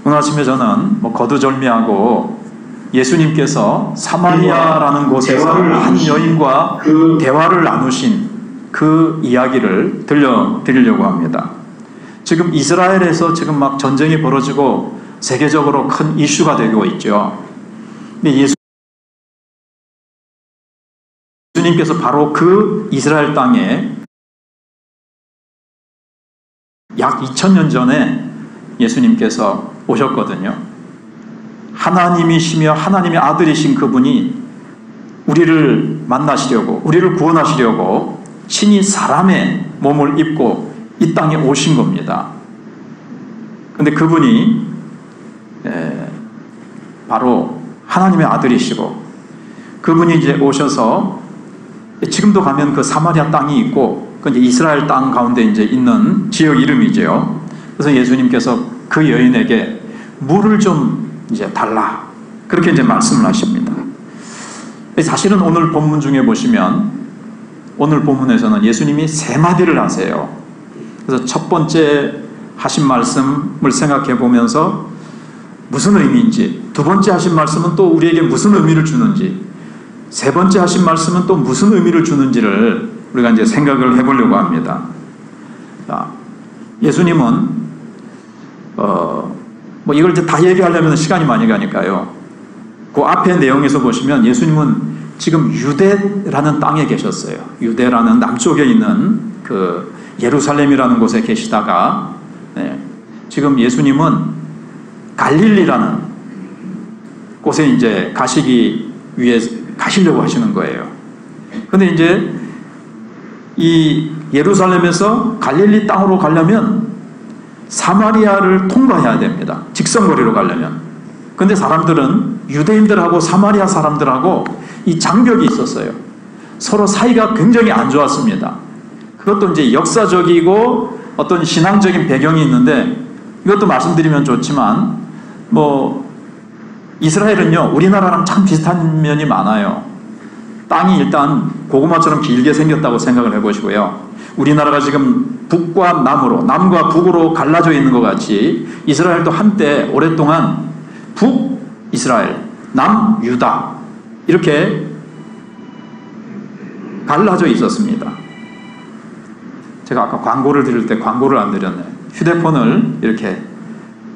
오늘 아침에 저는 거두절미하고 예수님께서 사마리아라는 곳에서 한 여인과 대화를 나누신 그 이야기를 들려드리려고 합니다. 지금 이스라엘에서 지금 막 전쟁이 벌어지고 세계적으로 큰 이슈가 되고 있죠. 근데 예수님께서 바로 그 이스라엘 땅에 약 2000년 전에 예수님께서 오셨거든요. 하나님이시며 하나님의 아들이신 그분이 우리를 만나시려고, 우리를 구원하시려고 친히 사람의 몸을 입고 이 땅에 오신 겁니다. 근데 그분이 바로 하나님의 아들이시고, 그분이 이제 오셔서 지금도 가면 그 사마리아 땅이 있고, 그 이제 이스라엘 땅 가운데 이제 있는 지역 이름이죠. 그래서 예수님께서 그 여인에게 물을 좀 이제 달라, 그렇게 이제 말씀을 하십니다. 사실은 오늘 본문 중에 보시면, 오늘 본문에서는 예수님이 세 마디를 하세요. 그래서 첫 번째 하신 말씀을 생각해 보면서 무슨 의미인지, 두 번째 하신 말씀은 또 우리에게 무슨 의미를 주는지, 세 번째 하신 말씀은 또 무슨 의미를 주는지를 우리가 이제 생각을 해보려고 합니다. 자, 예수님은 이걸 이제 다 얘기하려면 시간이 많이 가니까요. 그 앞에 내용에서 보시면 예수님은 지금 유대라는 땅에 계셨어요. 유대라는 남쪽에 있는 그 예루살렘이라는 곳에 계시다가, 지금 예수님은 갈릴리라는 곳에 이제 가시려고 하시는 거예요. 근데 이제 이 예루살렘에서 갈릴리 땅으로 가려면 사마리아를 통과해야 됩니다. 직선거리로 가려면. 근데 사람들은, 유대인들하고 사마리아 사람들하고 이 장벽이 있었어요. 서로 사이가 굉장히 안 좋았습니다. 그것도 이제 역사적이고 어떤 신앙적인 배경이 있는데, 이것도 말씀드리면 좋지만, 이스라엘은요, 우리나라랑 참 비슷한 면이 많아요. 땅이 일단 고구마처럼 길게 생겼다고 생각을 해보시고요. 우리나라가 지금 북과 남으로, 남과 북으로 갈라져 있는 것 같이 이스라엘도 한때 오랫동안 북이스라엘, 남유다 이렇게 갈라져 있었습니다. 제가 아까 광고를 드릴 때 광고를 안 드렸네요. 휴대폰을 이렇게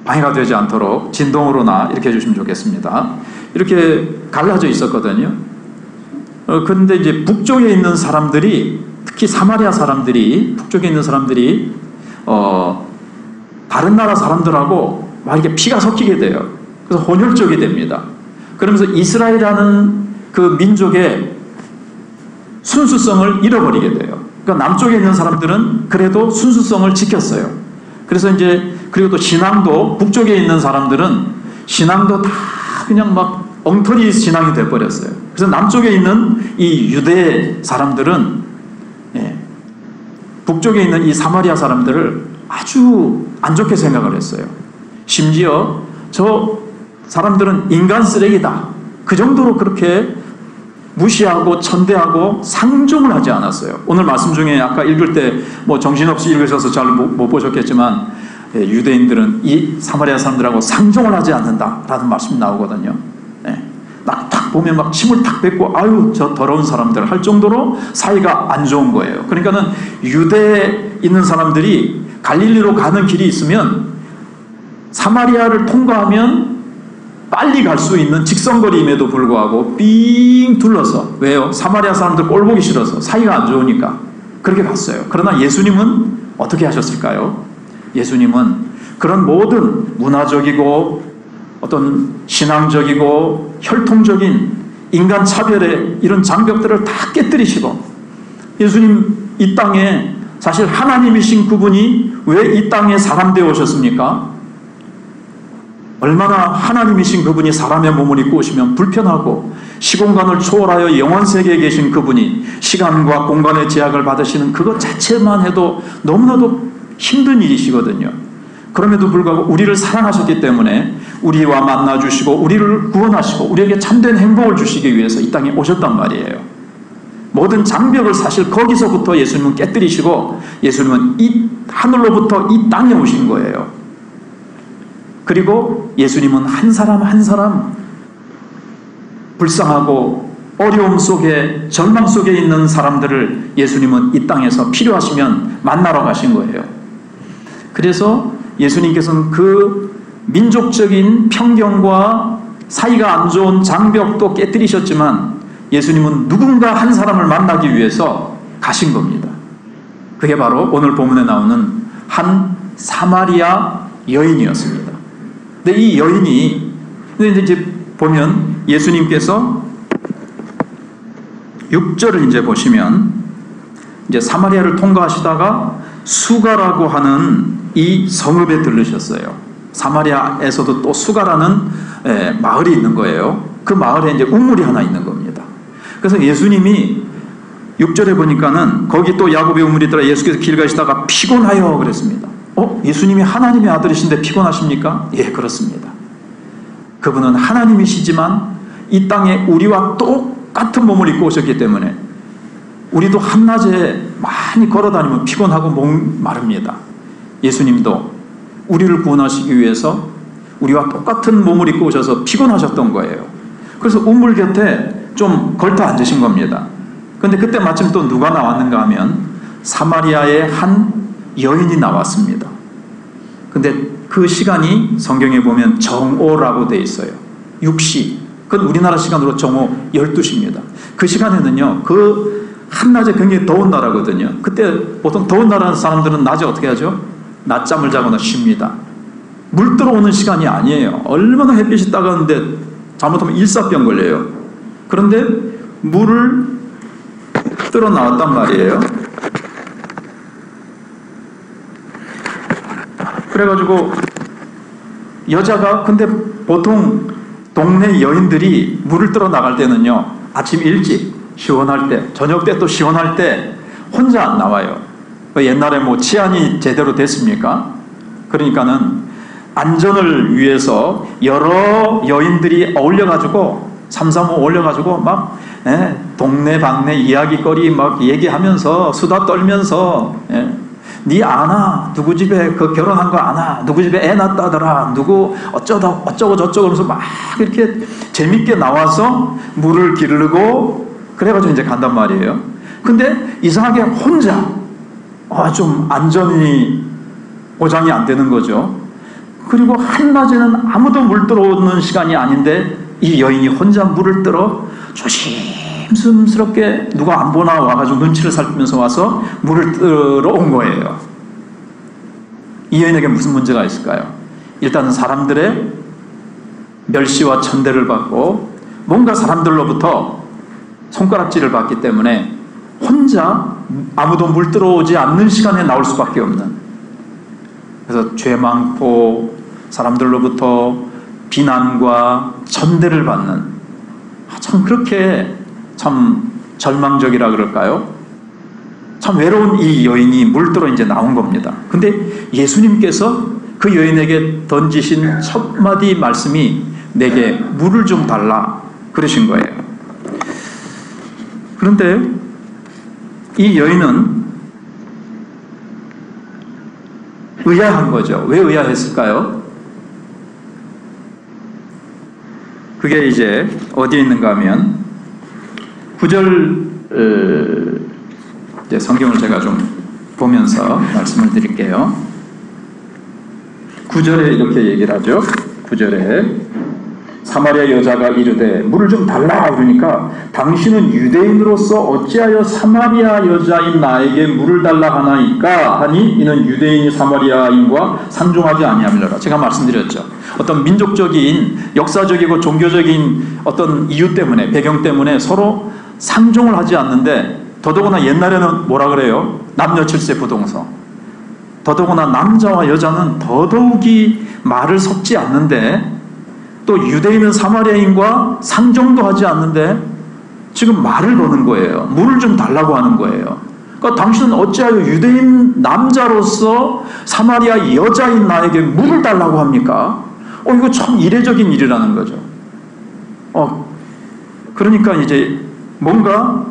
방해가 되지 않도록 진동으로나 이렇게 해주시면 좋겠습니다. 이렇게 갈라져 있었거든요. 그런데 이제 북쪽에 있는 사람들이, 특히 사마리아 사람들이, 북쪽에 있는 사람들이 다른 나라 사람들하고 막 이렇게 피가 섞이게 돼요. 그래서 혼혈족이 됩니다. 그러면서 이스라엘이라는 그 민족의 순수성을 잃어버리게 돼요. 그러니까 남쪽에 있는 사람들은 그래도 순수성을 지켰어요. 그래서 이제, 그리고 또 신앙도, 북쪽에 있는 사람들은 신앙도 다 그냥 막 엉터리 신앙이 돼버렸어요. 그래서 남쪽에 있는 이 유대 사람들은, 북쪽에 있는 이 사마리아 사람들을 아주 안 좋게 생각을 했어요. 심지어 저 사람들은 인간 쓰레기다, 그 정도로 그렇게 무시하고 천대하고 상종을 하지 않았어요. 오늘 말씀 중에 아까 읽을 때 정신없이 읽으셔서 잘 못 보셨겠지만, 유대인들은 이 사마리아 사람들하고 상종을 하지 않는다라는 말씀이 나오거든요. 딱 보면 막 침을 탁 뱉고, 아유 저 더러운 사람들 할 정도로 사이가 안 좋은 거예요. 그러니까는 유대에 있는 사람들이 갈릴리로 가는 길이 있으면 사마리아를 통과하면 빨리 갈 수 있는 직선거리임에도 불구하고 삥 둘러서, 왜요? 사마리아 사람들 꼴 보기 싫어서, 사이가 안 좋으니까 그렇게 갔어요. 그러나 예수님은 어떻게 하셨을까요? 예수님은 그런 모든 문화적이고 어떤 신앙적이고 혈통적인 인간 차별의 이런 장벽들을 다 깨뜨리시고, 예수님 이 땅에, 사실 하나님이신 그분이 왜 이 땅에 사람 되어 오셨습니까? 얼마나 하나님이신 그분이 사람의 몸을 입고 오시면 불편하고, 시공간을 초월하여 영원 세계에 계신 그분이 시간과 공간의 제약을 받으시는 그것 자체만 해도 너무나도 힘든 일이시거든요. 그럼에도 불구하고 우리를 사랑하셨기 때문에 우리와 만나주시고 우리를 구원하시고 우리에게 참된 행복을 주시기 위해서 이 땅에 오셨단 말이에요. 모든 장벽을 사실 거기서부터 예수님은 깨뜨리시고, 예수님은 이 하늘로부터 이 땅에 오신 거예요. 그리고 예수님은 한 사람 한 사람 불쌍하고 어려움 속에 절망 속에 있는 사람들을 예수님은 이 땅에서 필요하시면 만나러 가신 거예요. 그래서 예수님께서는 그 민족적인 편견과 사이가 안 좋은 장벽도 깨뜨리셨지만 예수님은 누군가 한 사람을 만나기 위해서 가신 겁니다. 그게 바로 오늘 본문에 나오는 한 사마리아 여인이었습니다. 근데 이 여인이 이제 보면 예수님께서 6절을 이제 보시면 이제 사마리아를 통과하시다가 수가라고 하는 이 성읍에 들르셨어요. 사마리아에서도 또 수가라는 마을이 있는 거예요. 그 마을에 이제 우물이 하나 있는 겁니다. 그래서 예수님이 6절에 보니까는 거기 또 야곱의 우물이 있더라. 예수께서 길 가시다가 피곤하여 그랬습니다. 예수님이 하나님의 아들이신데 피곤하십니까? 예, 그렇습니다. 그분은 하나님이시지만 이 땅에 우리와 똑같은 몸을 입고 오셨기 때문에 우리도 한낮에 많이 걸어다니면 피곤하고 목 마릅니다. 예수님도 우리를 구원하시기 위해서 우리와 똑같은 몸을 입고 오셔서 피곤하셨던 거예요. 그래서 우물 곁에 좀 걸터 앉으신 겁니다. 그런데 그때 마침 또 누가 나왔는가 하면 사마리아의 한 여인이 나왔습니다. 근데 그 시간이 성경에 보면 정오라고 되어 있어요. 6시. 그건 우리나라 시간으로 정오 12시입니다. 그 시간에는요, 그 한낮에 굉장히 더운 나라거든요. 그때 보통 더운 나라 사람들은 낮에 어떻게 하죠? 낮잠을 자거나 쉽니다. 물 들어오는 시간이 아니에요. 얼마나 햇빛이 따가운데 잘못하면 일사병 걸려요. 그런데 물을 들어 나왔단 말이에요. 그래가지고 여자가, 근데 보통 동네 여인들이 물을 들어 나갈 때는요, 아침 일찍 시원할 때, 저녁 때 또 시원할 때 혼자 안 나와요. 옛날에 뭐 치안이 제대로 됐습니까? 그러니까는 안전을 위해서 여러 여인들이 어울려가지고 335 올려가지고 막 동네 방네 이야기거리 막 얘기하면서 수다 떨면서 니 아나? 누구 집에 그 결혼한 거 아나? 누구 집에 애 낳았다더라? 누구 어쩌고 저쩌고 그러면서 막 이렇게 재밌게 나와서 물을 기르고 그래가지고 이제 간단 말이에요. 근데 이상하게 혼자 좀 안전이 보장이 안 되는 거죠. 그리고 한낮에는 아무도 물 들어오는 시간이 아닌데 이 여인이 혼자 물을 들어 조심스럽게 누가 안 보나 와가지고 눈치를 살피면서 와서 물을 들어 온 거예요. 이 여인에게 무슨 문제가 있을까요? 일단은 사람들의 멸시와 천대를 받고 뭔가 사람들로부터 손가락질을 받기 때문에 혼자 아무도 물 들어오지 않는 시간에 나올 수밖에 없는, 그래서 죄 많고 사람들로부터 비난과 천대를 받는, 참 그렇게 참 절망적이라 그럴까요? 참 외로운 이 여인이 물들어 이제 나온 겁니다. 근데 예수님께서 그 여인에게 던지신 첫 마디 말씀이 내게 물을 좀 달라 그러신 거예요. 그런데 이 여인은 의아한 거죠. 왜 의아했을까요? 그게 이제 어디에 있는가 하면 9절 이제 성경을 제가 좀 보면서 말씀을 드릴게요. 9절에 이렇게 얘기를 하죠. 9절에 사마리아 여자가 이르되 물을 좀 달라 그러니까 당신은 유대인으로서 어찌하여 사마리아 여자인 나에게 물을 달라 하나이까 하니 이는 유대인이 사마리아인과 상종하지 아니함이라. 제가 말씀드렸죠. 어떤 민족적인 역사적이고 종교적인 어떤 이유 때문에, 배경 때문에 서로 상종을 하지 않는데, 더더구나 옛날에는 뭐라 그래요? 남녀 칠세 부동서. 더더구나 남자와 여자는 더더욱이 말을 섞지 않는데, 또 유대인은 사마리아인과 상종도 하지 않는데 지금 말을 거는 거예요. 물을 좀 달라고 하는 거예요. 그러니까 당신은 어찌하여 유대인 남자로서 사마리아 여자인 나에게 물을 달라고 합니까? 이거 참 이례적인 일이라는 거죠. 그러니까 이제 뭔가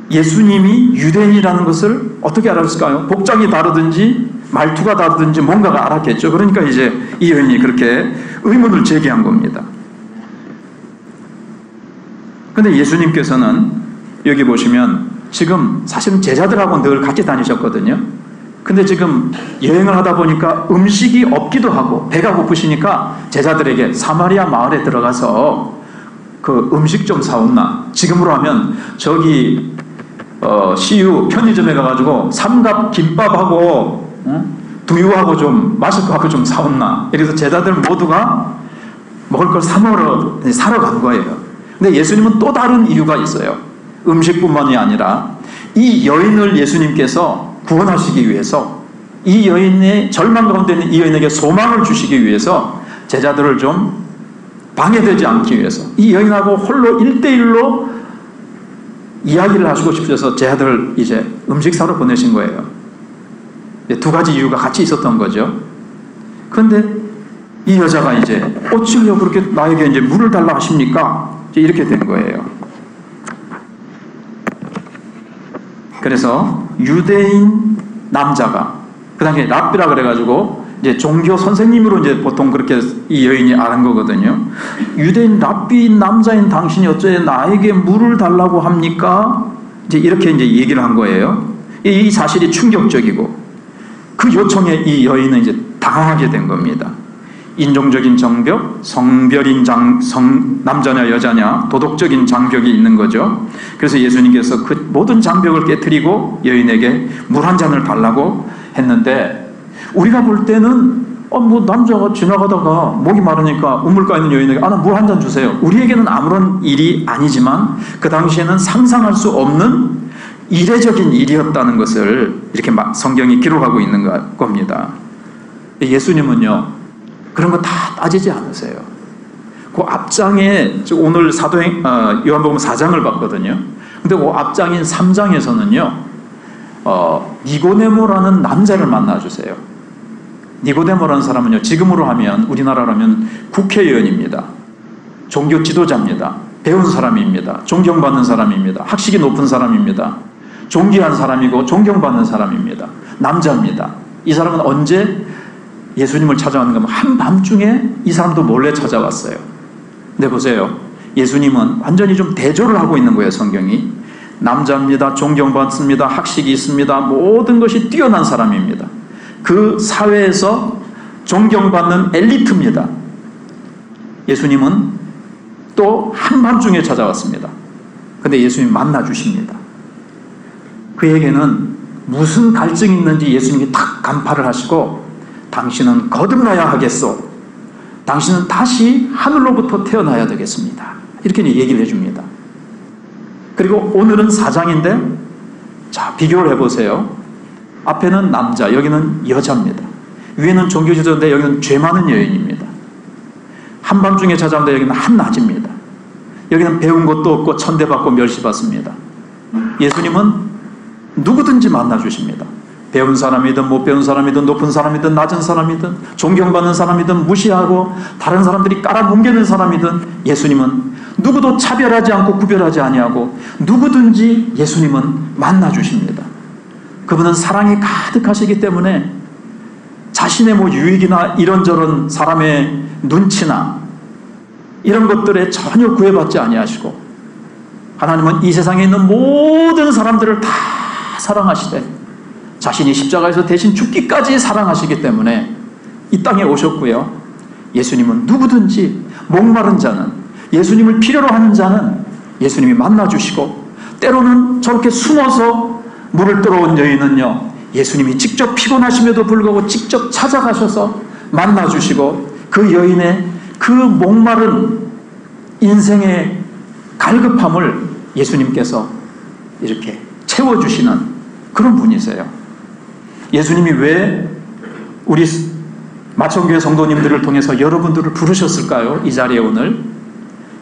예수님이 유대인이라는 것을 어떻게 알았을까요? 복장이 다르든지 말투가 다르든지 뭔가가 알았겠죠. 그러니까 이제 이 여인이 그렇게 의문을 제기한 겁니다. 근데 예수님께서는 여기 보시면 지금 사실은 제자들하고 늘 같이 다니셨거든요. 근데 지금 여행을 하다 보니까 음식이 없기도 하고 배가 고프시니까 제자들에게 사마리아 마을에 들어가서 그 음식 좀 사온나. 지금으로 하면 저기 CU 편의점에 가가지고 삼갑 김밥하고 두유하고 좀 마실 거하고 좀 사온나. 그래서 제자들 모두가 먹을 걸 사러 간 거예요. 근데 예수님은 또 다른 이유가 있어요. 음식뿐만이 아니라 이 여인을 예수님께서 구원하시기 위해서, 이 여인의 절망 가운데 있는 이 여인에게 소망을 주시기 위해서 제자들을 좀 방해되지 않기 위해서 이 여인하고 홀로 1대1로 이야기를 하시고 싶으셔서 제자들을 이제 음식 사러 보내신 거예요. 두 가지 이유가 같이 있었던 거죠. 그런데 이 여자가 이제 지금요 그렇게 나에게 이제 물을 달라 하십니까? 이렇게 된 거예요. 그래서 유대인 남자가 그 당시에 랍비라 그래가지고 이제 종교 선생님으로 이제 보통 그렇게 이 여인이 아는 거거든요. 유대인 랍비인 남자인 당신이 어째 나에게 물을 달라고 합니까? 이제 이렇게 이제 얘기를 한 거예요. 이 사실이 충격적이고 그 요청에 이 여인은 이제 당황하게 된 겁니다. 인종적인 장벽, 성별인 남자냐 여자냐, 도덕적인 장벽이 있는 거죠. 그래서 예수님께서 그 모든 장벽을 깨트리고 여인에게 물 한 잔을 달라고 했는데, 우리가 볼 때는 남자가 지나가다가 목이 마르니까 우물가에 있는 여인에게 나 물 한 잔 주세요. 우리에게는 아무런 일이 아니지만 그 당시에는 상상할 수 없는 이례적인 일이었다는 것을 이렇게 성경이 기록하고 있는 겁니다. 예수님은요 그런 거 다 따지지 않으세요. 그 앞장에 오늘 요한복음 4장을 봤거든요. 근데 그 앞장인 3장에서는요 니고데모라는 남자를 만나주세요. 니고데모라는 사람은요 지금으로 하면 우리나라로 하면 국회의원입니다. 종교 지도자입니다. 배운 사람입니다. 존경받는 사람입니다. 학식이 높은 사람입니다. 존귀한 사람이고 존경받는 사람입니다. 남자입니다. 이 사람은 언제 예수님을 찾아왔는가 하면 한밤중에 이 사람도 몰래 찾아왔어요. 근데 보세요. 예수님은 완전히 좀 대조를 하고 있는 거예요. 성경이. 남자입니다. 존경받습니다. 학식이 있습니다. 모든 것이 뛰어난 사람입니다. 그 사회에서 존경받는 엘리트입니다. 예수님은 또 한밤중에 찾아왔습니다. 근데 예수님이 만나주십니다. 그에게는 무슨 갈증이 있는지 예수님이 딱 간파를 하시고 당신은 거듭나야 하겠소. 당신은 다시 하늘로부터 태어나야 되겠습니다. 이렇게 얘기를 해줍니다. 그리고 오늘은 4장인데 자 비교를 해보세요. 앞에는 남자, 여기는 여자입니다. 위에는 종교지도인데 여기는 죄 많은 여인입니다. 한밤중에 찾아온데 여기는 한낮입니다. 여기는 배운 것도 없고 천대받고 멸시받습니다. 예수님은 누구든지 만나주십니다. 배운 사람이든 못 배운 사람이든 높은 사람이든 낮은 사람이든 존경받는 사람이든 무시하고 다른 사람들이 깔아뭉개는 사람이든 예수님은 누구도 차별하지 않고 구별하지 아니하고 누구든지 예수님은 만나주십니다. 그분은 사랑이 가득하시기 때문에 자신의 유익이나 이런저런 사람의 눈치나 이런 것들에 전혀 구애받지 아니하시고 하나님은 이 세상에 있는 모든 사람들을 다 사랑하시되 자신이 십자가에서 대신 죽기까지 사랑하시기 때문에 이 땅에 오셨고요. 예수님은 누구든지 목마른 자는 예수님을 필요로 하는 자는 예수님이 만나주시고 때로는 저렇게 숨어서 물을 떠러온 여인은요 예수님이 직접 피곤하심에도 불구하고 직접 찾아가셔서 만나주시고 그 여인의 그 목마른 인생의 갈급함을 예수님께서 이렇게 채워주시는 그런 분이세요. 예수님이 왜 우리 마천교회 성도님들을 통해서 여러분들을 부르셨을까요? 이 자리에 오늘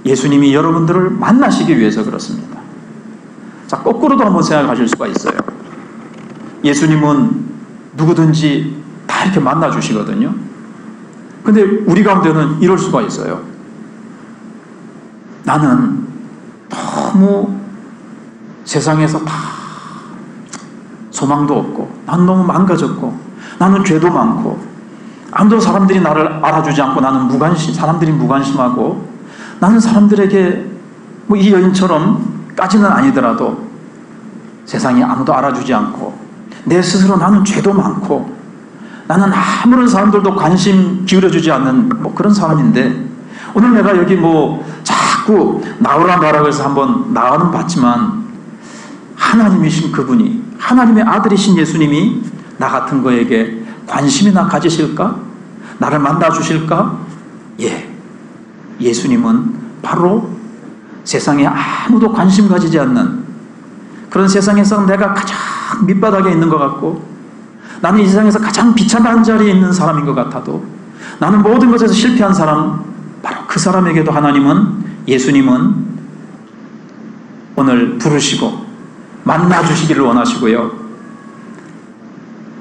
예수님이 여러분들을 만나시기 위해서 그렇습니다. 자, 거꾸로도 한번 생각하실 수가 있어요. 예수님은 누구든지 다 이렇게 만나주시거든요. 근데 우리 가운데는 이럴 수가 있어요. 나는 너무 세상에서 다 소망도 없고 난 너무 망가졌고 나는 죄도 많고 아무도 사람들이 나를 알아주지 않고 나는 사람들이 무관심하고 나는 사람들에게 뭐 이 여인처럼까지는 아니더라도 세상에 아무도 알아주지 않고 내 스스로 나는 죄도 많고 나는 아무런 사람들도 관심 기울여주지 않는 뭐 그런 사람인데 오늘 내가 여기 뭐 자꾸 나오라 그래서 한번 나와는 봤지만 하나님이신 그분이 하나님의 아들이신 예수님이 나 같은 거에게 관심이나 가지실까? 나를 만나주실까? 예. 예수님은 바로 세상에 아무도 관심 가지지 않는 그런 세상에서 내가 가장 밑바닥에 있는 것 같고 나는 이 세상에서 가장 비참한 자리에 있는 사람인 것 같아도 나는 모든 것에서 실패한 사람 바로 그 사람에게도 예수님은 오늘 부르시고 만나주시기를 원하시고요.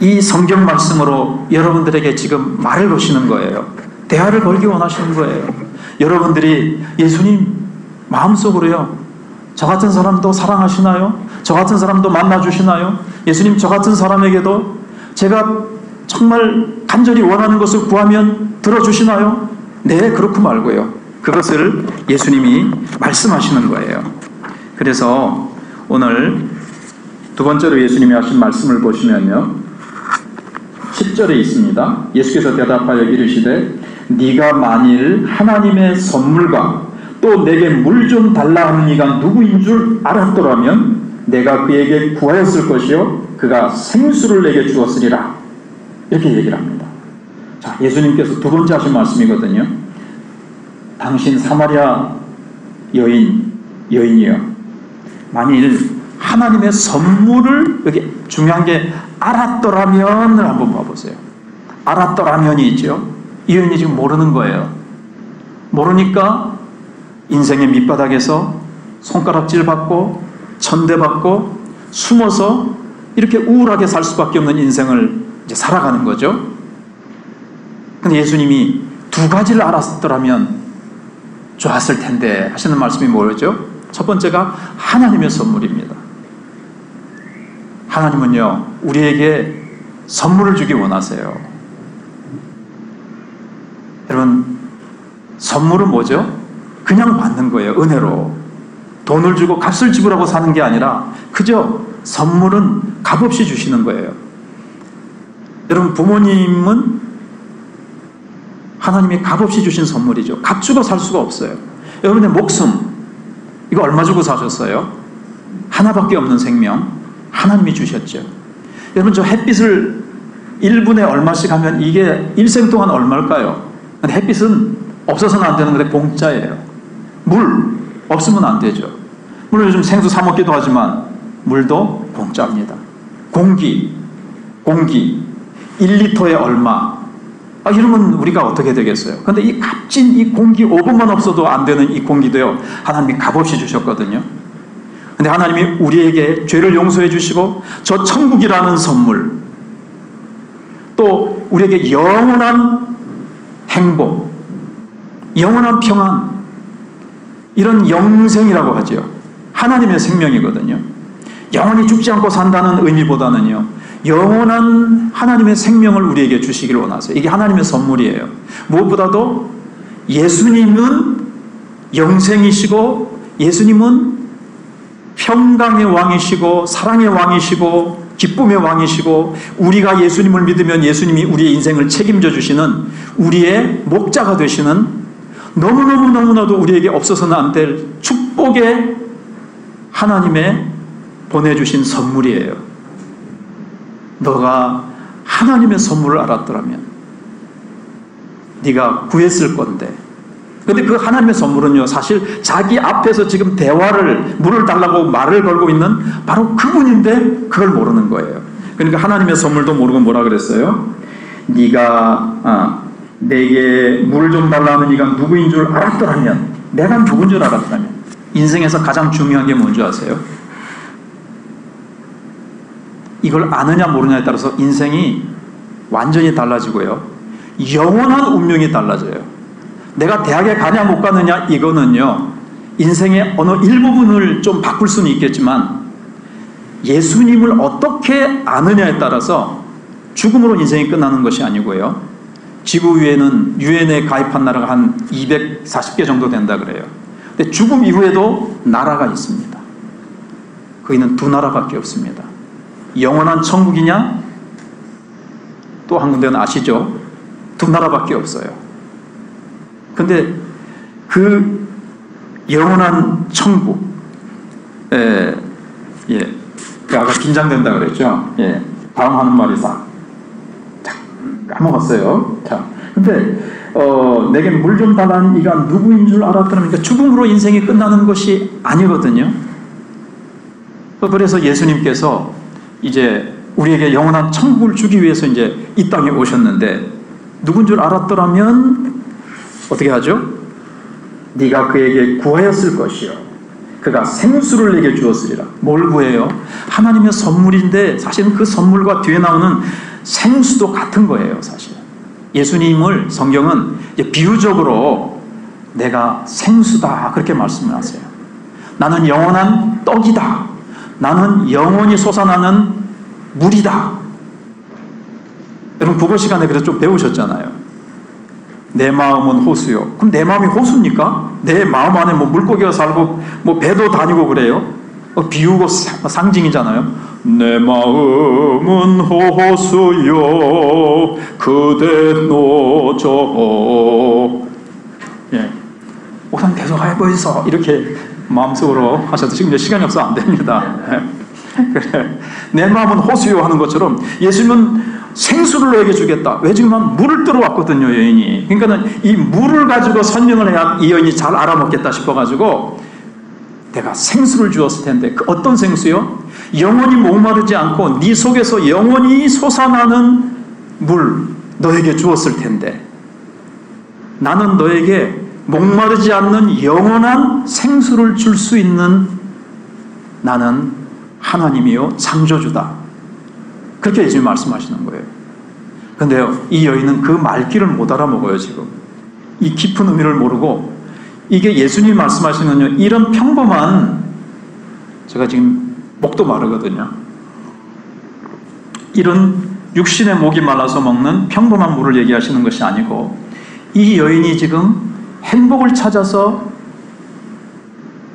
이 성경 말씀으로 여러분들에게 지금 말을 거시는 거예요. 대화를 걸기 원하시는 거예요. 여러분들이 예수님 마음속으로요. 저 같은 사람도 사랑하시나요? 저 같은 사람도 만나주시나요? 예수님 저 같은 사람에게도 제가 정말 간절히 원하는 것을 구하면 들어주시나요? 네, 그렇고 말고요. 그것을 예수님이 말씀하시는 거예요. 그래서 오늘 두 번째로 예수님이 하신 말씀을 보시면요. 10절에 있습니다. 예수께서 대답하여 이르시되 네가 만일 하나님의 선물과 또 내게 물 좀 달라 하는 이가 누구인 줄 알았더라면 내가 그에게 구하였을 것이요 그가 생수를 내게 주었으리라. 이렇게 얘기를 합니다. 자, 예수님께서 두 번째 하신 말씀이거든요. 당신 사마리아 여인이요. 만일 하나님의 선물을 여기 중요한 게 알았더라면을 한번 봐보세요. 알았더라면이 있죠. 이 여인이 지금 모르는 거예요. 모르니까 인생의 밑바닥에서 손가락질 받고 천대받고 숨어서 이렇게 우울하게 살 수밖에 없는 인생을 이제 살아가는 거죠. 근데 예수님이 두 가지를 알았더라면 좋았을 텐데 하시는 말씀이 뭐죠? 첫 번째가 하나님의 선물입니다. 하나님은요, 우리에게 선물을 주기 원하세요. 여러분, 선물은 뭐죠? 그냥 받는 거예요. 은혜로. 돈을 주고 값을 지불하고 사는 게 아니라 그저 선물은 값없이 주시는 거예요. 여러분, 부모님은 하나님이 값없이 주신 선물이죠. 값 주고 살 수가 없어요. 여러분의 목숨, 이거 얼마 주고 사셨어요? 하나밖에 없는 생명 하나님이 주셨죠. 여러분, 저 햇빛을 1분에 얼마씩 하면 이게 일생 동안 얼마일까요? 근데 햇빛은 없어서는 안 되는 건데 공짜예요. 물 없으면 안 되죠. 물론 요즘 생수 사 먹기도 하지만 물도 공짜입니다. 공기 1리터에 얼마, 이러면 우리가 어떻게 되겠어요? 근데 이 값진 이 공기 5분만 없어도 안 되는 이 공기도요, 하나님이 값없이 주셨거든요. 근데 하나님이 우리에게 죄를 용서해 주시고 저 천국이라는 선물, 또 우리에게 영원한 행복, 영원한 평안, 이런 영생이라고 하죠. 하나님의 생명이거든요. 영원히 죽지 않고 산다는 의미보다는요, 영원한 하나님의 생명을 우리에게 주시기를 원하세요. 이게 하나님의 선물이에요. 무엇보다도 예수님은 영생이시고 예수님은 평강의 왕이시고 사랑의 왕이시고 기쁨의 왕이시고 우리가 예수님을 믿으면 예수님이 우리의 인생을 책임져 주시는 우리의 목자가 되시는 너무나도 우리에게 없어서는 안 될 축복의 하나님의 보내주신 선물이에요. 너가 하나님의 선물을 알았더라면 네가 구했을 건데, 근데 그 하나님의 선물은요, 사실 자기 앞에서 지금 물을 달라고 말을 걸고 있는 바로 그분인데 그걸 모르는 거예요. 그러니까 하나님의 선물도 모르고 뭐라 그랬어요? 네가 내게 물을 좀 달라는 네가 누구인 줄 알았더라면, 내가 누군 줄 알았다면. 인생에서 가장 중요한 게 뭔지 아세요? 이걸 아느냐 모르냐에 따라서 인생이 완전히 달라지고요, 영원한 운명이 달라져요. 내가 대학에 가냐 못 가느냐, 이거는요 인생의 어느 일부분을 좀 바꿀 수는 있겠지만 예수님을 어떻게 아느냐에 따라서 죽음으로 인생이 끝나는 것이 아니고요, 지구 위에는 유엔에 가입한 나라가 한 240개 정도 된다 그래요. 근데 죽음 이후에도 나라가 있습니다. 거기는 두 나라밖에 없습니다. 영원한 천국이냐? 또 한 군데는 아시죠? 두 나라밖에 없어요. 근데 그 영원한 천국, 아까 긴장된다 그랬죠? 다음 하는 말이 까먹었어요. 자, 근데 내게 물 좀 달라는 이가 누구인 줄 알았더라면, 그러니까 죽음으로 인생이 끝나는 것이 아니거든요. 그래서 예수님께서 이제 우리에게 영원한 천국을 주기 위해서 이제 이 땅에 오셨는데, 누군 줄 알았더라면 어떻게 하죠? 네가 그에게 구하였을 것이요, 그가 생수를 내게 주었으리라. 뭘 구해요? 하나님의 선물인데 사실은 그 선물과 뒤에 나오는 생수도 같은 거예요. 사실 예수님을 성경은 비유적으로 내가 생수다 그렇게 말씀을 하세요. 나는 영원한 떡이다. 나는 영원히 솟아나는 물이다. 여러분 국어 시간에 그래서 좀 배우셨잖아요. 내 마음은 호수요. 그럼 내 마음이 호수입니까? 내 마음 안에 뭐 물고기가 살고 뭐 배도 다니고 그래요? 비유고 상징이잖아요. 내 마음은 호수요 그대 노저. 옥상 계속 해보이소 이렇게 마음속으로 하셔도 지금 시간이 없어 안 됩니다. 그래. 내 마음은 호수요 하는 것처럼 예수님은 생수를 너에게 주겠다. 왜 지금 물을 들어왔거든요, 여인이. 그러니까는 이 물을 가지고 설명을 해야 이 여인이 잘 알아먹겠다 싶어가지고 내가 생수를 주었을 텐데, 그 어떤 생수요? 영원히 목마르지 않고 네 속에서 영원히 솟아나는 물 너에게 주었을 텐데, 나는 너에게 목마르지 않는 영원한 생수를 줄 수 있는 나는 하나님이요 창조주다. 그렇게 예수님 말씀하시는 거예요. 그런데요, 이 여인은 그 말귀를 못 알아먹어요. 지금 이 깊은 의미를 모르고, 이게 예수님 말씀하시는 건요, 이런 평범한, 제가 지금 목도 마르거든요, 이런 육신의 목이 말라서 먹는 평범한 물을 얘기하시는 것이 아니고, 이 여인이 지금 행복을 찾아서,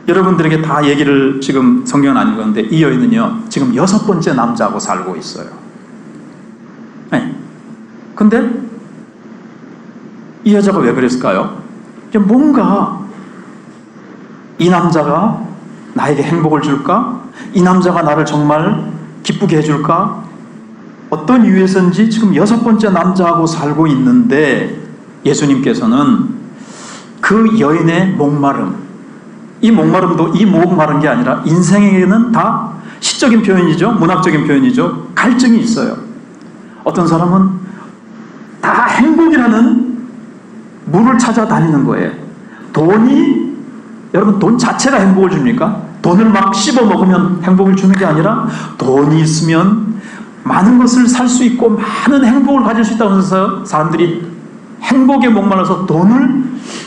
여러분들에게 다 얘기를 지금 성경은 안 읽었는데, 이 여인은요 지금 6번째 남자하고 살고 있어요. 근데 이 여자가 왜 그랬을까요? 뭔가 이 남자가 나에게 행복을 줄까? 이 남자가 나를 정말 기쁘게 해줄까? 어떤 이유에서인지 지금 6번째 남자하고 살고 있는데, 예수님께서는 그 여인의 목마름, 이 목마름도 이 목마른 게 아니라 인생에게는 다 시적인 표현이죠. 문학적인 표현이죠. 갈증이 있어요. 어떤 사람은 다 행복이라는 물을 찾아다니는 거예요. 돈이, 여러분 돈 자체가 행복을 줍니까? 돈을 막 씹어 먹으면 행복을 주는 게 아니라, 돈이 있으면 많은 것을 살 수 있고 많은 행복을 가질 수 있다고 해서 사람들이 행복에 목말라서 돈을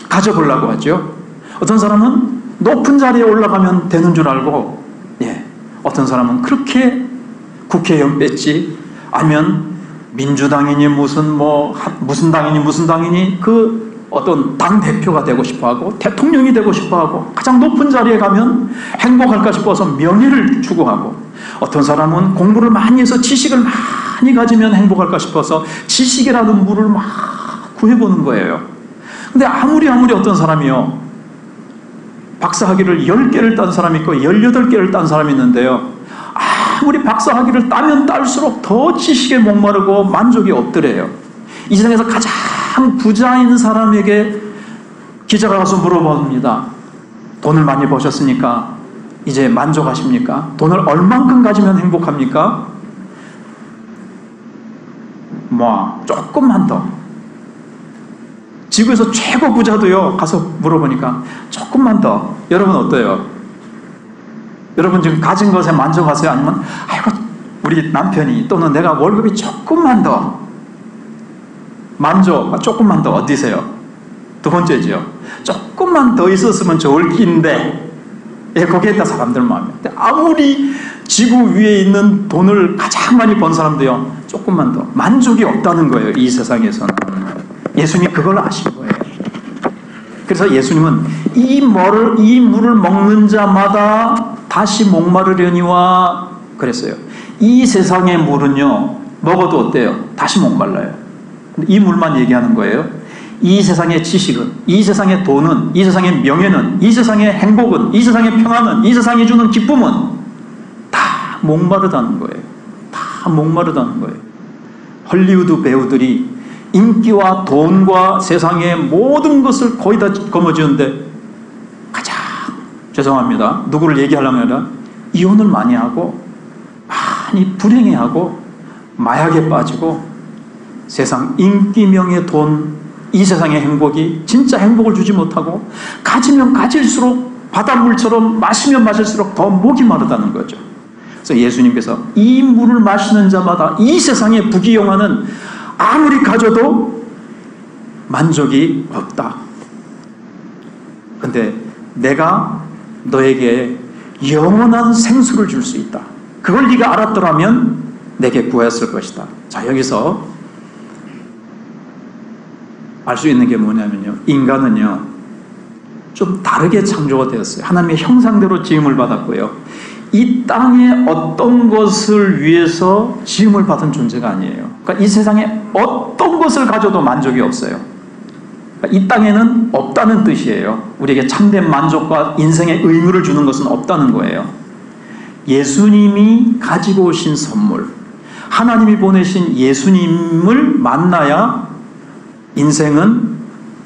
가져보려고 하죠. 어떤 사람은 높은 자리에 올라가면 되는 줄 알고, 어떤 사람은 그렇게 국회의원 뺐지, 아니면 민주당이니 무슨 당이니 그 어떤 당 대표가 되고 싶어하고 대통령이 되고 싶어하고, 가장 높은 자리에 가면 행복할까 싶어서 명예를 추구하고, 어떤 사람은 공부를 많이 해서 지식을 많이 가지면 행복할까 싶어서 지식이라는 물을 막 구해보는 거예요. 근데 아무리 어떤 사람이요, 박사학위를 10개를 딴 사람이 있고 18개를 딴 사람이 있는데요, 아무리 박사학위를 따면 딸수록 더 지식에 목마르고 만족이 없더래요. 이 세상에서 가장 부자인 사람에게 기자가 가서 물어봅니다. 돈을 많이 버셨으니까 이제 만족하십니까? 돈을 얼만큼 가지면 행복합니까? 조금만 더. 지구에서 최고 부자도요, 가서 물어보니까 조금만 더. 여러분 어때요? 여러분 지금 가진 것에 만족하세요? 아니면 아이고 우리 남편이 또는 내가 월급이 조금만 더 만족, 조금만 더 어디세요? 두 번째죠. 조금만 더 있었으면 좋을 낀데, 거기에다 사람들 마음이. 아무리 지구 위에 있는 돈을 가장 많이 번 사람도요, 조금만 더 만족이 없다는 거예요, 이 세상에서는. 예수님이 그걸 아신 거예요. 그래서 예수님은 이 물을 먹는 자마다 다시 목마르려니와 그랬어요. 이 세상의 물은요, 먹어도 어때요? 다시 목말라요. 근데 이 물만 얘기하는 거예요. 이 세상의 지식은, 이 세상의 돈은, 이 세상의 명예는, 이 세상의 행복은, 이 세상의 평안은, 이 세상이 주는 기쁨은 다 목마르다는 거예요. 다 목마르다는 거예요. 헐리우드 배우들이 인기와 돈과 세상의 모든 것을 거의 다 거머쥐는데 가장, 죄송합니다, 누구를 얘기하려면 아니라 이혼을 많이 하고 많이 불행해하고 마약에 빠지고 세상 인기, 명예, 돈, 이 세상의 행복이 진짜 행복을 주지 못하고 가지면 가질수록 바닷물처럼 마시면 마실수록 더 목이 마르다는 거죠. 그래서 예수님께서 이 물을 마시는 자마다 이 세상의 부귀영화는 아무리 가져도 만족이 없다. 근데 내가 너에게 영원한 생수를 줄 수 있다. 그걸 네가 알았더라면 내게 구했을 것이다. 자, 여기서 알 수 있는 게 뭐냐면요, 인간은요 좀 다르게 창조가 되었어요. 하나님의 형상대로 지음을 받았고요, 이 땅의 어떤 것을 위해서 지음을 받은 존재가 아니에요. 그러니까 이 세상에 어떤 것을 가져도 만족이 없어요. 그러니까 이 땅에는 없다는 뜻이에요. 우리에게 참된 만족과 인생의 의무를 주는 것은 없다는 거예요. 예수님이 가지고 오신 선물, 하나님이 보내신 예수님을 만나야 인생은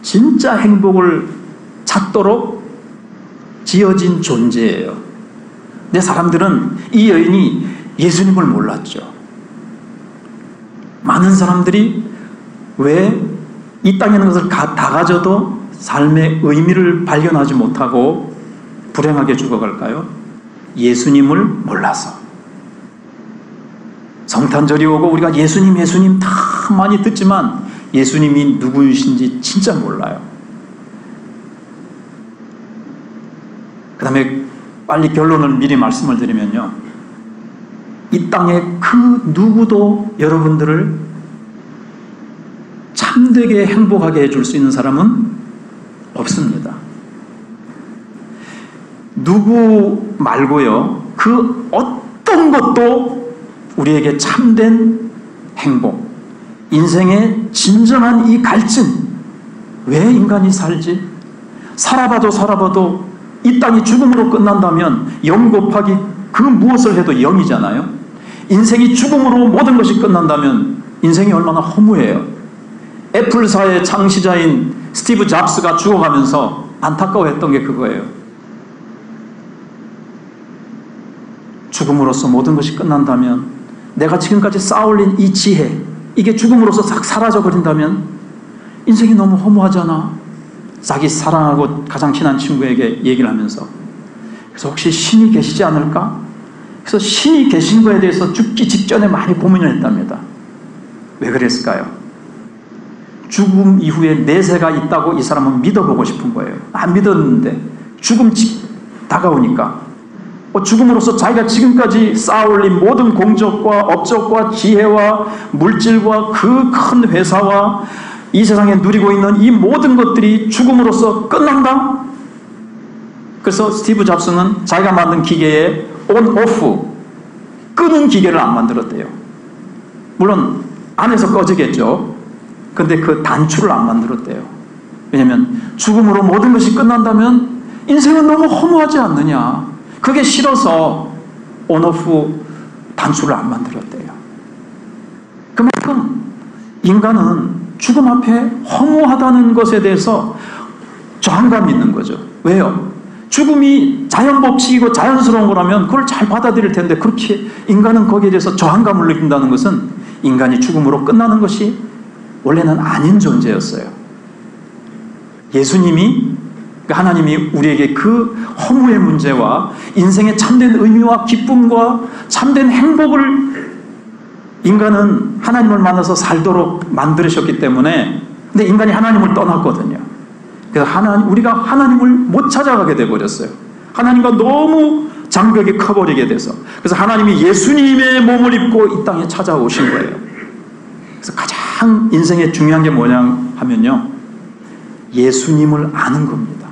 진짜 행복을 찾도록 지어진 존재예요. 근데 사람들은 이 여인이 예수님을 몰랐죠. 많은 사람들이 왜 이 땅에 있는 것을 다 가져도 삶의 의미를 발견하지 못하고 불행하게 죽어갈까요? 예수님을 몰라서. 성탄절이 오고 우리가 예수님 다 많이 듣지만 예수님이 누구이신지 진짜 몰라요. 그 다음에 빨리 결론을 미리 말씀을 드리면요, 이 땅에 그 누구도 여러분들을 참되게 행복하게 해줄 수 있는 사람은 없습니다. 누구 말고요, 그 어떤 것도 우리에게 참된 행복, 인생의 진정한 이 갈증, 왜 인간이 살지? 살아봐도 이 땅이 죽음으로 끝난다면 0 곱하기 그 무엇을 해도 0이잖아요. 인생이 죽음으로 모든 것이 끝난다면 인생이 얼마나 허무해요. 애플사의 창시자인 스티브 잡스가 죽어가면서 안타까워했던 게 그거예요. 죽음으로써 모든 것이 끝난다면, 내가 지금까지 쌓아올린 이 지혜, 이게 죽음으로써 싹 사라져버린다면 인생이 너무 허무하잖아. 자기 사랑하고 가장 친한 친구에게 얘기를 하면서, 그래서 혹시 신이 계시지 않을까? 그래서 신이 계신 거에 대해서 죽기 직전에 많이 고민을 했답니다. 왜 그랬을까요? 죽음 이후에 내세가 있다고 이 사람은 믿어보고 싶은 거예요. 안 믿었는데 죽음 다가오니까 죽음으로써 자기가 지금까지 쌓아올린 모든 공적과 업적과 지혜와 물질과 그 큰 회사와 이 세상에 누리고 있는 이 모든 것들이 죽음으로써 끝난다? 그래서 스티브 잡스는 자기가 만든 기계에 온, 오프, 끄는 기계를 안 만들었대요. 물론 안에서 꺼지겠죠. 근데 그 단추를 안 만들었대요. 왜냐하면 죽음으로 모든 것이 끝난다면 인생은 너무 허무하지 않느냐. 그게 싫어서 온오프 단추를 안 만들었대요. 그만큼 인간은 죽음 앞에 허무하다는 것에 대해서 저항감이 있는 거죠. 왜요? 죽음이 자연법칙이고 자연스러운 거라면 그걸 잘 받아들일 텐데, 그렇게 인간은 거기에 대해서 저항감을 느낀다는 것은 인간이 죽음으로 끝나는 것이 원래는 아닌 존재였어요. 예수님이, 하나님이 우리에게 그 허무의 문제와 인생의 참된 의미와 기쁨과 참된 행복을 인간은 하나님을 만나서 살도록 만드셨기 때문에, 근데 인간이 하나님을 떠났거든요. 그래서 우리가 하나님을 못 찾아가게 돼버렸어요. 하나님과 너무 장벽이 커버리게 돼서. 그래서 하나님이 예수님의 몸을 입고 이 땅에 찾아오신 거예요. 그래서 가장 인생의 중요한 게 뭐냐 하면요, 예수님을 아는 겁니다.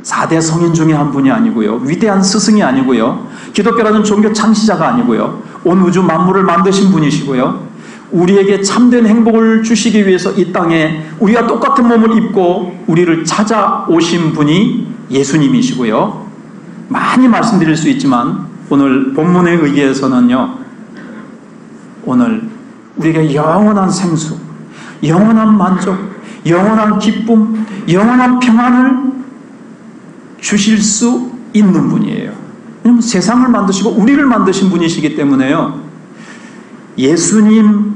4대 성인 중에 한 분이 아니고요, 위대한 스승이 아니고요, 기독교라는 종교 창시자가 아니고요, 온 우주 만물을 만드신 분이시고요, 우리에게 참된 행복을 주시기 위해서 이 땅에 우리와 똑같은 몸을 입고 우리를 찾아오신 분이 예수님이시고요. 많이 말씀드릴 수 있지만 오늘 본문에 의해서는요, 오늘 우리에게 영원한 생수, 영원한 만족, 영원한 기쁨, 영원한 평안을 주실 수 있는 분이에요. 왜냐하면 세상을 만드시고 우리를 만드신 분이시기 때문에요, 예수님만이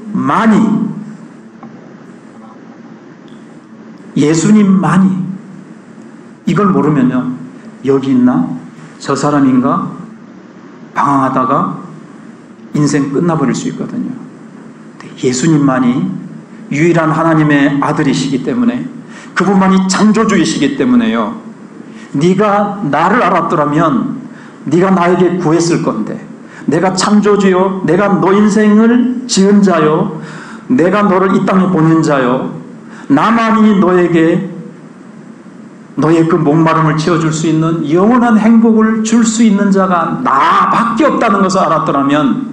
이걸 모르면요, 여기 있나? 저 사람인가? 방황하다가 인생 끝나버릴 수 있거든요. 예수님만이 유일한 하나님의 아들이시기 때문에, 그분만이 창조주이시기 때문에요, 네가 나를 알았더라면 네가 나에게 구했을 건데, 내가 창조주요, 내가 너 인생을 지은 자요, 내가 너를 이 땅에 보낸 자요, 나만이 너에게 너의 그 목마름을 채워줄 수 있는 영원한 행복을 줄 수 있는 자가 나밖에 없다는 것을 알았더라면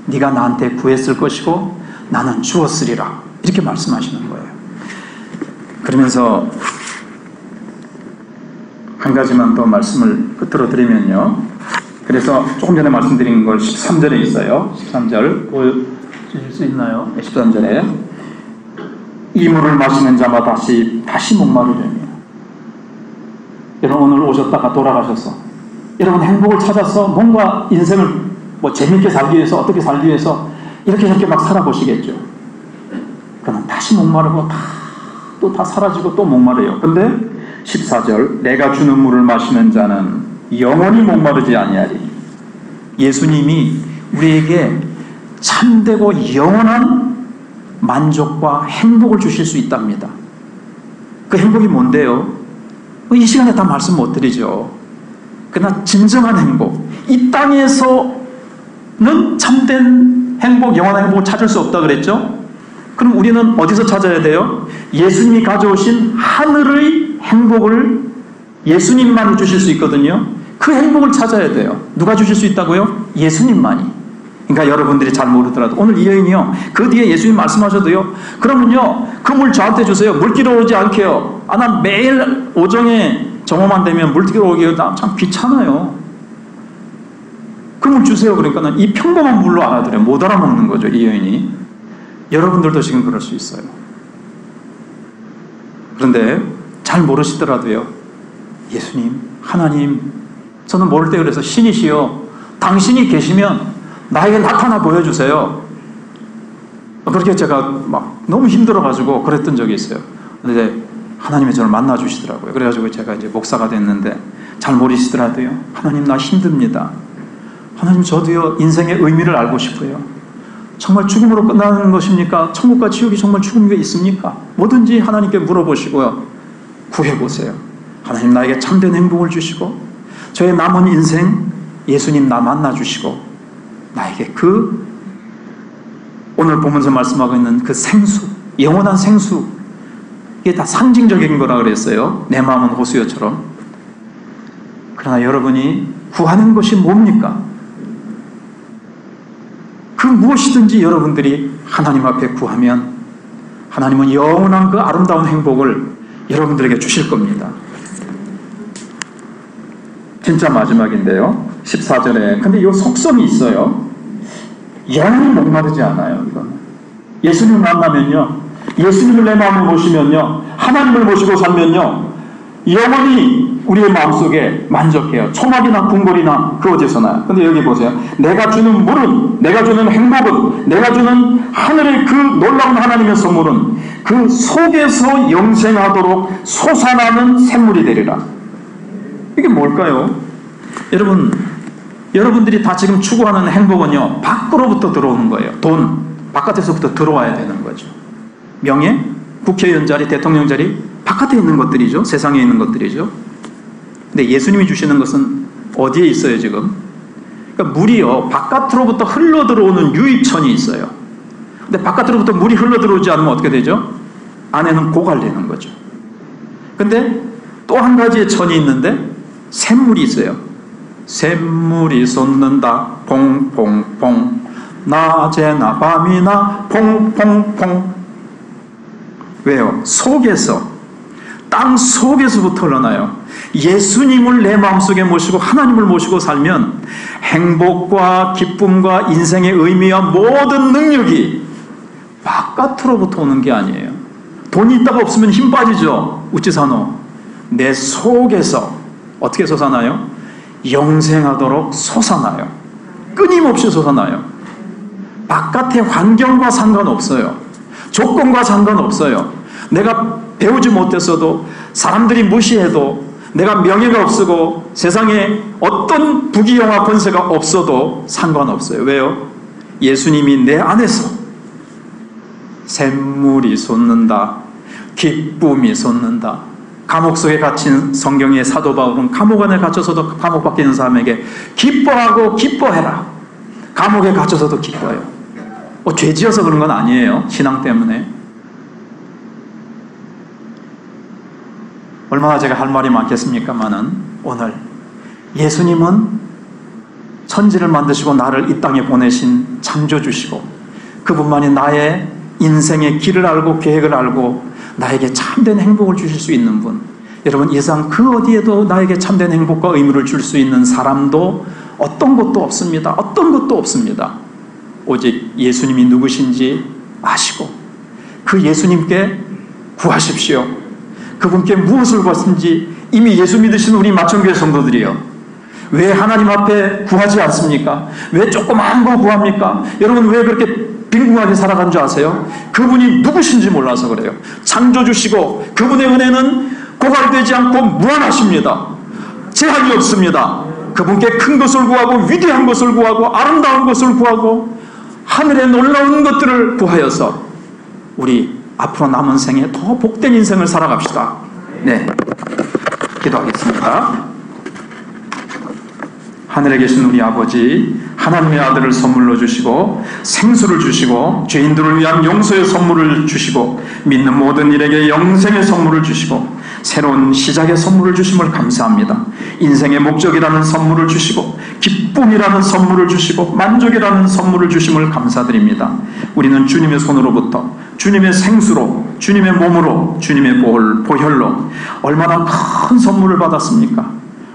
네가 나한테 구했을 것이고 나는 주었으리라, 이렇게 말씀하시는 거예요. 그러면서 한 가지만 더 말씀을 끝으로 드리면요, 그래서 조금 전에 말씀드린 걸 13절에 있어요. 13절 보여주실 수 있나요? 13절에 이 물을 마시는 자마다 다시 목마르려니. 여러분, 오늘 오셨다가 돌아가셔서 여러분 행복을 찾아서 뭔가 인생을 재밌게 살기 위해서, 어떻게 살기 위해서 이렇게 저렇게 막 살아보시겠죠. 그러면 다시 목마르고 또 다 사라지고 또 목마르요. 근데 14절, 내가 주는 물을 마시는 자는 영원히 목마르지 아니하리. 예수님이 우리에게 참되고 영원한 만족과 행복을 주실 수 있답니다. 그 행복이 뭔데요? 이 시간에 다 말씀 못 드리죠. 그러나 진정한 행복, 이 땅에서는 참된 행복, 영원한 행복을 찾을 수 없다 그랬죠? 그럼 우리는 어디서 찾아야 돼요? 예수님이 가져오신 하늘의 행복을 예수님만이 주실 수 있거든요. 그 행복을 찾아야 돼요. 누가 주실 수 있다고요? 예수님만이. 그러니까 여러분들이 잘 모르더라도 오늘 이 여인이요, 그 뒤에 예수님 말씀하셔도요, 그러면요, 그 물 저한테 주세요. 물기로 오지 않게요. 난 매일 오정에 정오만 되면 물기로 오기가 참 귀찮아요. 그 물 주세요. 그러니까 이 평범한 물로 알아들어요. 못 알아먹는 거죠, 이 여인이. 여러분들도 지금 그럴 수 있어요. 그런데 잘 모르시더라도요, 예수님, 하나님, 저는 모를 때 그래서 신이시여, 당신이 계시면 나에게 나타나 보여주세요. 그렇게 제가 막 너무 힘들어가지고 그랬던 적이 있어요. 근데 하나님이 저를 만나주시더라고요. 그래가지고 제가 이제 목사가 됐는데, 잘 모르시더라도요, 하나님 나 힘듭니다. 하나님 저도요 인생의 의미를 알고 싶어요. 정말 죽음으로 끝나는 것입니까? 천국과 지옥이 정말 죽음이 있습니까? 뭐든지 하나님께 물어보시고요, 구해보세요. 하나님 나에게 참된 행복을 주시고 저의 남은 인생 예수님 나 만나주시고 나에게 그 오늘 보면서 말씀하고 있는 그 생수, 영원한 생수, 이게 다 상징적인 거라 그랬어요. 내 마음은 호수여처럼. 그러나 여러분이 구하는 것이 뭡니까? 그 무엇이든지 여러분들이 하나님 앞에 구하면 하나님은 영원한 그 아름다운 행복을 여러분들에게 주실 겁니다. 진짜 마지막인데요, 14절에 근데 이 속성이 있어요. 영원히 목마르지 않아요. 이거는 예수님 만나면요, 예수님을 내 마음을 모시면요, 하나님을 모시고 살면요, 영원히 우리의 마음속에 만족해요. 초막이나 궁궐이나 그 어디서나. 근데 여기 보세요. 내가 주는 물은, 내가 주는 행복은, 내가 주는 하늘의 그 놀라운 하나님의 선물은 그 속에서 영생하도록 솟아나는 샘물이 되리라. 이게 뭘까요? 여러분들이 다 지금 추구하는 행복은요, 밖으로부터 들어오는 거예요. 돈, 바깥에서부터 들어와야 되는 거죠. 명예, 국회의원 자리, 대통령 자리, 바깥에 있는 것들이죠. 세상에 있는 것들이죠. 근데 예수님이 주시는 것은 어디에 있어요, 지금? 그러니까 물이요, 바깥으로부터 흘러 들어오는 유입천이 있어요. 근데 바깥으로부터 물이 흘러 들어오지 않으면 어떻게 되죠? 안에는 고갈되는 거죠. 근데 또 한 가지의 천이 있는데 샘물이 있어요. 샘물이 솟는다 퐁퐁퐁 낮에나 밤이나 퐁퐁퐁. 왜요? 속에서, 땅 속에서부터 흘러나요. 예수님을 내 마음속에 모시고 하나님을 모시고 살면 행복과 기쁨과 인생의 의미와 모든 능력이 바깥으로부터 오는 게 아니에요. 돈이 있다가 없으면 힘 빠지죠. 우찌 사노? 내 속에서 어떻게 솟아나요? 영생하도록 솟아나요. 끊임없이 솟아나요. 바깥의 환경과 상관없어요. 조건과 상관없어요. 내가 배우지 못했어도, 사람들이 무시해도, 내가 명예가 없고 세상에 어떤 부귀영화 권세가 없어도 상관없어요. 왜요? 예수님이 내 안에서 샘물이 솟는다, 기쁨이 솟는다. 감옥 속에 갇힌 성경의 사도 바울은 감옥 안에 갇혀서도 감옥 밖에 있는 사람에게 기뻐하고 기뻐해라. 감옥에 갇혀서도 기뻐해요. 죄 지어서 그런 건 아니에요. 신앙 때문에. 얼마나 제가 할 말이 많겠습니까마는, 오늘 예수님은 천지를 만드시고 나를 이 땅에 보내신 창조주시고, 그분만이 나의 인생의 길을 알고 계획을 알고 나에게 참된 행복을 주실 수 있는 분. 여러분, 이 세상 그 어디에도 나에게 참된 행복과 의미를 줄 수 있는 사람도 어떤 것도 없습니다. 어떤 것도 없습니다. 오직 예수님이 누구신지 아시고 그 예수님께 구하십시오. 그분께 무엇을 구하신지 이미 예수 믿으신 우리 마천교회 성도들이요, 왜 하나님 앞에 구하지 않습니까? 왜 조그마한 거 구합니까? 여러분, 왜 그렇게 빈궁하게 살아간 줄 아세요? 그분이 누구신지 몰라서 그래요. 창조주시고 그분의 은혜는 고갈되지 않고 무한하십니다. 제한이 없습니다. 그분께 큰 것을 구하고 위대한 것을 구하고 아름다운 것을 구하고 하늘의 놀라운 것들을 구하여서 우리 앞으로 남은 생에 더 복된 인생을 살아갑시다. 네, 기도하겠습니다. 하늘에 계신 우리 아버지, 하나님의 아들을 선물로 주시고 생수를 주시고 죄인들을 위한 용서의 선물을 주시고 믿는 모든 일에게 영생의 선물을 주시고 새로운 시작의 선물을 주심을 감사합니다. 인생의 목적이라는 선물을 주시고 기쁨이라는 선물을 주시고 만족이라는 선물을 주심을 감사드립니다. 우리는 주님의 손으로부터, 주님의 생수로, 주님의 몸으로, 주님의 보혈로 얼마나 큰 선물을 받았습니까?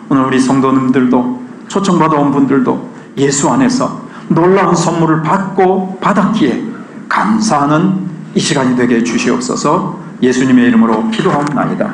오늘 우리 성도님들도, 초청받아 온 분들도 예수 안에서 놀라운 선물을 받고 받았기에 감사하는 이 시간이 되게 해주시옵소서. 예수님의 이름으로 기도하옵나이다.